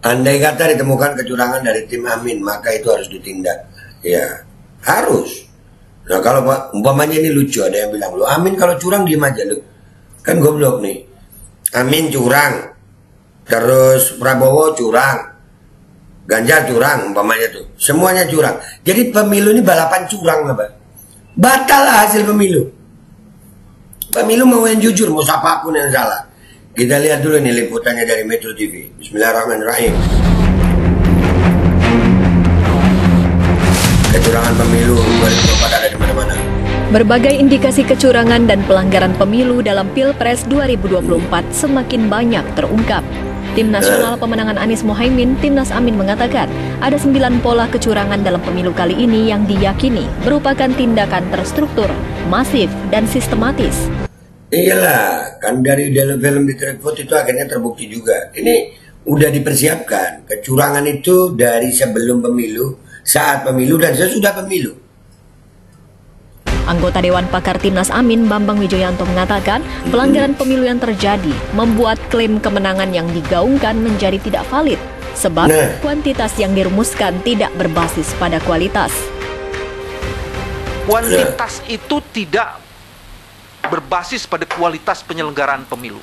Andai kata ditemukan kecurangan dari tim Amin, maka itu harus ditindak. Ya, harus. Nah kalau umpamanya ini lucu, ada yang bilang, lo Amin kalau curang diem aja lo. Kan goblok nih. Amin curang, terus Prabowo curang, Ganjar curang, umpamanya tuh. Semuanya curang. Jadi pemilu ini balapan curang apa? Batal lah hasil pemilu. Pemilu mau yang jujur, mau siapapun yang salah. Kita lihat dulu nih liputannya dari Metro TV. Bismillahirrahmanirrahim. Kecurangan pemilu 2024 ada di mana-mana. Berbagai indikasi kecurangan dan pelanggaran pemilu dalam Pilpres 2024 semakin banyak terungkap. Tim Nasional Pemenangan Anies Mohaimin, Timnas Amin mengatakan ada 9 pola kecurangan dalam pemilu kali ini yang diyakini merupakan tindakan terstruktur, masif, dan sistematis. Iyalah, kan dari dalam film di Tripod itu akhirnya terbukti juga. Ini udah dipersiapkan. Kecurangan itu dari sebelum pemilu, saat pemilu, dan sesudah pemilu. Anggota Dewan Pakar Timnas Amin, Bambang Wijoyanto mengatakan pelanggaran pemilu yang terjadi membuat klaim kemenangan yang digaungkan menjadi tidak valid. Sebab kuantitas yang dirumuskan tidak berbasis pada kualitas. Kuantitas itu tidak berbasis pada kualitas penyelenggaraan pemilu.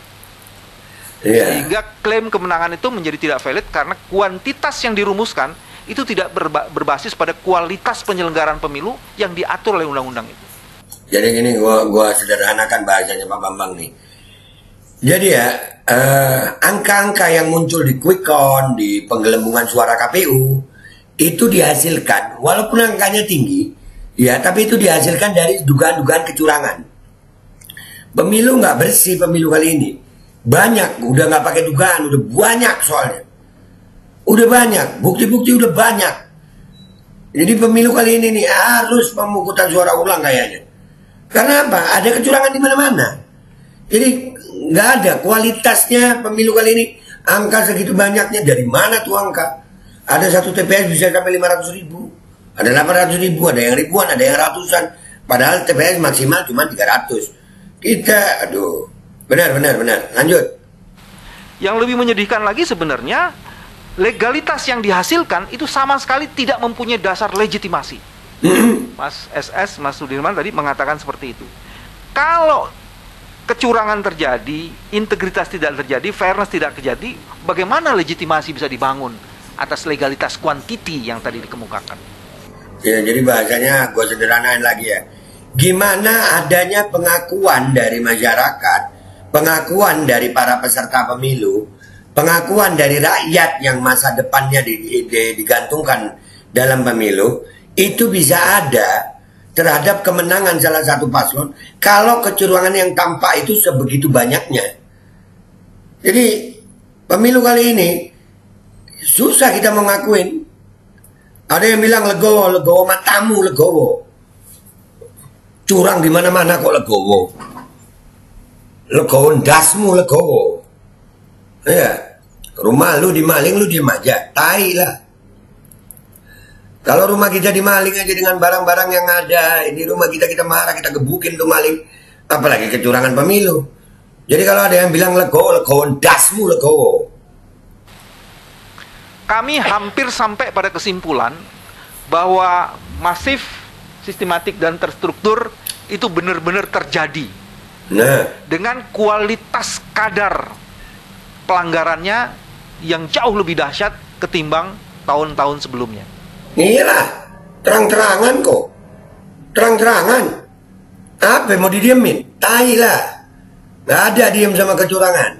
Sehingga klaim kemenangan itu menjadi tidak valid karena kuantitas yang dirumuskan itu tidak berbasis pada kualitas penyelenggaraan pemilu yang diatur oleh undang-undang itu. Jadi gini, gua sederhanakan bahasanya Pak Bambang nih. Jadi ya, angka-angka yang muncul di quick count, di penggelembungan suara KPU, itu dihasilkan, walaupun angkanya tinggi, ya, tapi itu dihasilkan dari dugaan-dugaan kecurangan. Pemilu nggak bersih pemilu kali ini. Banyak, udah nggak pakai dugaan, udah banyak soalnya. Udah banyak, bukti-bukti udah banyak. Jadi pemilu kali ini nih harus pemungutan suara ulang kayaknya. Karena apa? Ada kecurangan di mana-mana. Jadi nggak ada kualitasnya pemilu kali ini. Angka segitu banyaknya dari mana tuh angka? Ada satu TPS bisa sampai 500.000, ada 800.000, ada yang ribuan, ada yang ratusan. Padahal TPS maksimal cuma 300. Kita, aduh, benar, lanjut. Yang lebih menyedihkan lagi sebenarnya, legalitas yang dihasilkan itu sama sekali tidak mempunyai dasar legitimasi. Mas SS, Mas Sudirman tadi mengatakan seperti itu. Kalau kecurangan terjadi, integritas tidak terjadi, fairness tidak terjadi, bagaimana legitimasi bisa dibangun atas legalitas kuantiti yang tadi dikemukakan? Ya, jadi bahasanya gue sederhanain lagi ya. Gimana adanya pengakuan dari masyarakat, pengakuan dari para peserta pemilu, pengakuan dari rakyat yang masa depannya digantungkan dalam pemilu, itu bisa ada terhadap kemenangan salah satu paslon kalau kecurangan yang tampak itu sebegitu banyaknya. Jadi pemilu kali ini susah kita mengakuin. Ada yang bilang legowo matamu legowo. Curang di mana-mana kok legowo. Legowo ndasmu legowo. Ya, rumah lu dimaling lu diem aja, tai lah. Kalau rumah kita dimaling aja dengan barang-barang yang ada, ini rumah kita marah, kita gebukin tuh maling, apalagi kecurangan pemilu. Jadi kalau ada yang bilang legowo ndasmu legowo. Kami hampir sampai pada kesimpulan bahwa masif, sistematik dan terstruktur itu benar-benar terjadi. Dengan kualitas kadar pelanggarannya yang jauh lebih dahsyat ketimbang tahun-tahun sebelumnya. Iyalah, terang-terangan kok. Terang-terangan. Apa mau didiemin? Tai lah. Nggak ada diem sama kecurangan.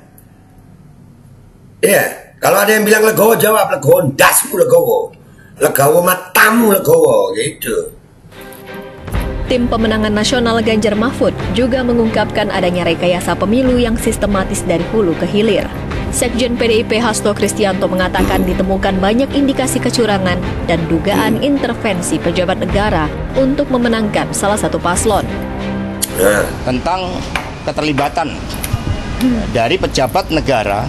Iya, kalau ada yang bilang legowo, jawab legowo ndasmu legowo. Legowo matamu legowo, gitu. Tim Pemenangan Nasional Ganjar Mahfud juga mengungkapkan adanya rekayasa pemilu yang sistematis dari hulu ke hilir. Sekjen PDIP Hasto Kristianto mengatakan ditemukan banyak indikasi kecurangan dan dugaan intervensi pejabat negara untuk memenangkan salah satu paslon. Tentang keterlibatan dari pejabat negara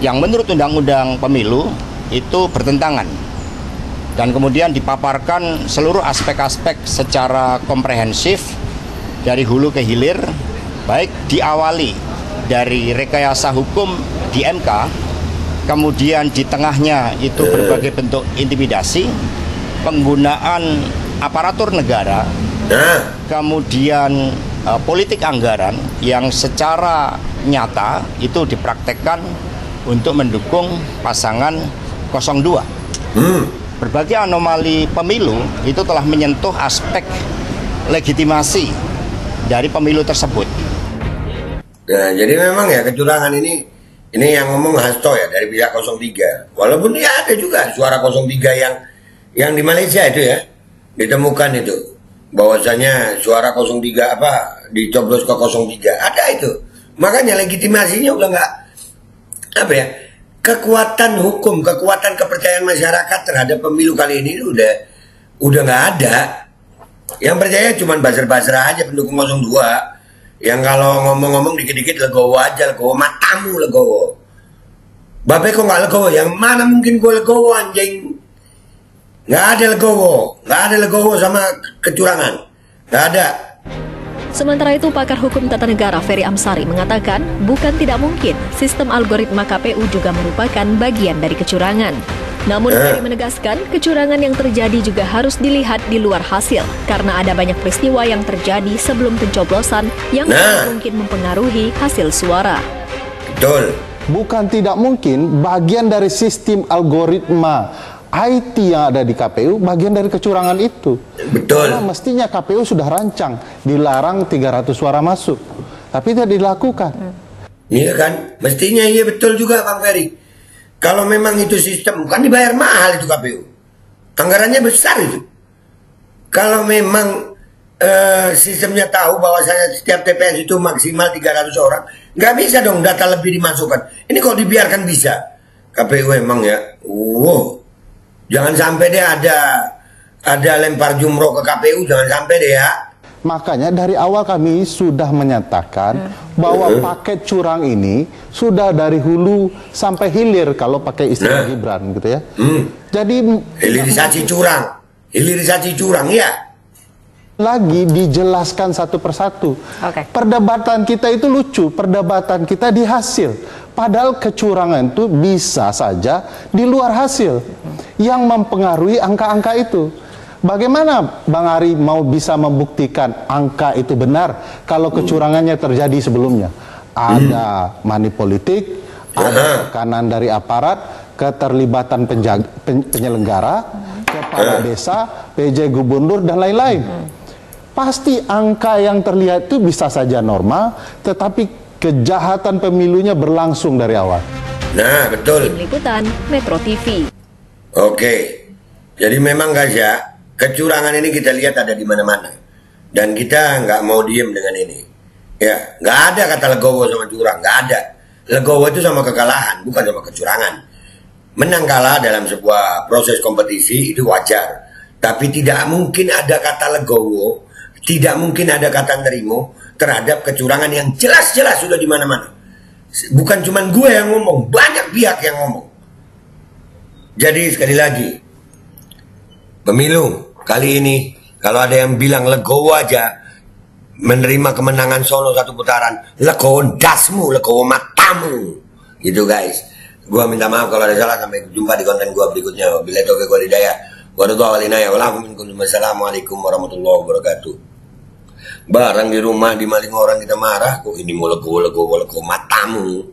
yang menurut Undang-Undang Pemilu itu bertentangan. Dan kemudian dipaparkan seluruh aspek-aspek secara komprehensif dari hulu ke hilir, baik diawali dari rekayasa hukum di MK kemudian di tengahnya itu berbagai bentuk intimidasi, penggunaan aparatur negara, kemudian politik anggaran yang secara nyata itu dipraktekkan untuk mendukung pasangan 02. Berbagai anomali pemilu itu telah menyentuh aspek legitimasi dari pemilu tersebut. Nah, jadi memang ya kecurangan ini yang ngomong Hasto ya dari pihak 03. Walaupun ya ada juga suara 03 yang di Malaysia itu ya ditemukan itu bahwasanya suara 03 dicoblos ke 03 ada itu. Makanya legitimasinya udah nggak kekuatan hukum, kekuatan kepercayaan masyarakat terhadap pemilu kali ini udah nggak ada. Yang percaya cuma buzzer-buzzer aja pendukung 02. Yang kalau ngomong-ngomong dikit-dikit legowo aja, legowo matamu legowo. Babe kok nggak legowo? Yang mana mungkin gue legowo anjing? Nggak ada legowo sama kecurangan, nggak ada. Sementara itu, pakar hukum tata negara Ferry Amsari mengatakan bukan tidak mungkin sistem algoritma KPU juga merupakan bagian dari kecurangan. Namun Ferry menegaskan kecurangan yang terjadi juga harus dilihat di luar hasil karena ada banyak peristiwa yang terjadi sebelum pencoblosan yang mungkin mempengaruhi hasil suara. Betul. Bukan tidak mungkin bagian dari sistem algoritma IT yang ada di KPU bagian dari kecurangan itu. Betul. Karena mestinya KPU sudah rancang dilarang 300 suara masuk, tapi tidak dilakukan. Iya kan? Mestinya iya betul juga Bang Ferry. Kalau memang itu sistem, kan dibayar mahal itu KPU. Anggarannya besar itu. Kalau memang sistemnya tahu bahwasanya setiap TPS itu maksimal 300 orang, nggak bisa dong data lebih dimasukkan. Ini kok dibiarkan bisa? KPU emang ya, jangan sampai deh ada lempar jumroh ke KPU, jangan sampai deh ya. Makanya dari awal kami sudah menyatakan bahwa paket curang ini sudah dari hulu sampai hilir kalau pakai istilah Gibran gitu ya. Jadi hilirisasi curang ya. Lagi dijelaskan satu persatu. Perdebatan kita itu lucu, perdebatan kita di hasil. Padahal kecurangan itu bisa saja di luar hasil yang mempengaruhi angka-angka itu. Bagaimana Bang Ari mau bisa membuktikan angka itu benar kalau kecurangannya terjadi sebelumnya? Ada money politik, ada tekanan dari aparat, keterlibatan penyelenggara, kepala desa, PJ gubernur, dan lain-lain. Pasti angka yang terlihat itu bisa saja normal, tetapi kejahatan pemilunya berlangsung dari awal. Nah, betul. Tim Liputan Metro TV. Oke, jadi memang guys ya, kecurangan ini kita lihat ada di mana-mana. Dan kita nggak mau diem dengan ini. Ya, nggak ada kata legowo sama curang, nggak ada. Legowo itu sama kekalahan, bukan sama kecurangan. Menang kalah dalam sebuah proses kompetisi itu wajar. Tapi tidak mungkin ada kata legowo, tidak mungkin ada kata nerimo terhadap kecurangan yang jelas-jelas sudah di mana-mana. Bukan cuma gue yang ngomong, banyak pihak yang ngomong. Jadi sekali lagi, pemilu kali ini kalau ada yang bilang legowo aja menerima kemenangan Solo satu putaran, legowo dasmu, legowo matamu, gitu guys. Gua minta maaf kalau ada salah, sampai jumpa di konten gua berikutnya. Bila taufiq wal hidayah, wassalamualaikum warahmatullahi wabarakatuh. Barang di rumah dimaling orang kita marah, kok ini mau legowo matamu.